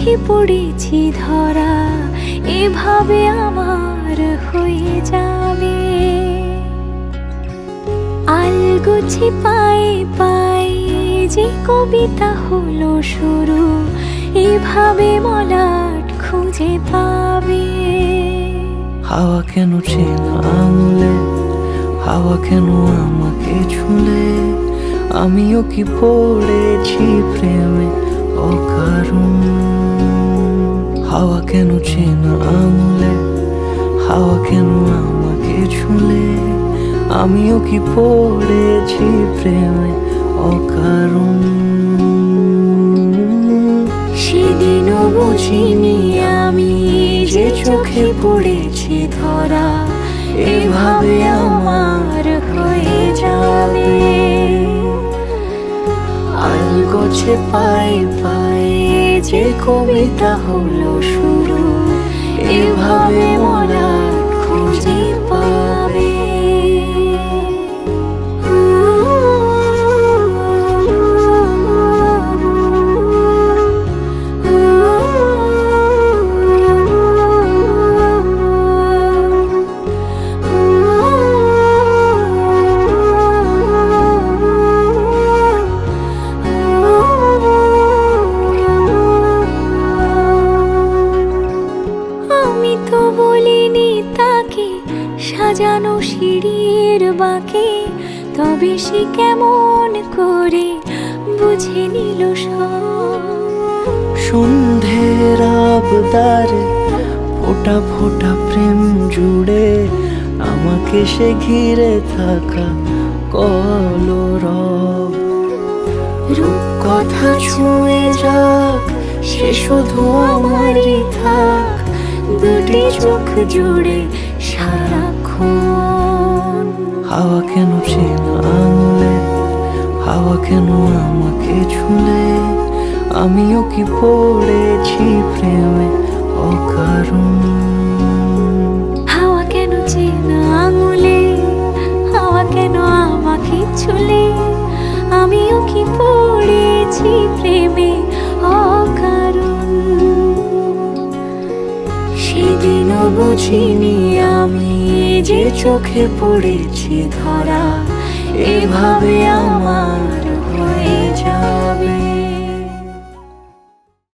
চোখে পড়েছি ধরা, এভাবে আমার হয়ে যাবে। আলগোছে পায়ে পায়ে যে কবিতা হলো শুরু, এভাবে মলাট খুঁজে পাবে। হাওয়া কেন চেনা আঙুলে, হাওয়া কেন আমাকে ছুলে, আমিও কি পড়েছি প্রেমে অকারণ। হাওয়া কেন চেনা আঙুলে, হাওয়া কেন আমাকে ছুলে, আমিও কি পড়েছি প্রেমে অকারণ। সেদিনও বুঝিনি আমি যে চোখে পড়েছি ধরা, এভাবে আমার হয়ে যাবে। আলগোছে পায়ে পায়ে যে কবিতা হলো শুরু, এভাবে মলাট খুঁজে পাবে। আমি তো বলিনি তাকে সাজানো সিঁড়ির বাঁকে, তবে সে কেমন করে বুঝে নিল সব। সন্ধ্যের আবদারে ফোঁটা ফোঁটা প্রেম জুড়ে, আমাকে সে ঘিরে থাকা কলরব। রূপকথা ছুঁয়ে যাক, সে শুধু আমারই থাক, দুটি চোখ জুড়ে সারাক্ষণ। হাওয়া কেন চেনা আঙুলে, হাওয়া কেন আমাকে ছুলে, আমিও কি পড়েছি প্রেমে অকারণ। হাওয়া কেন চেনা আঙুলে, হাওয়া কেন আমাকে ছুলে, আমিও কি পড়েছি প্রেমে অকারণ। সেদিনও বুঝিনি আমি যে চোখে পড়েছি ধরা, এভাবে আমার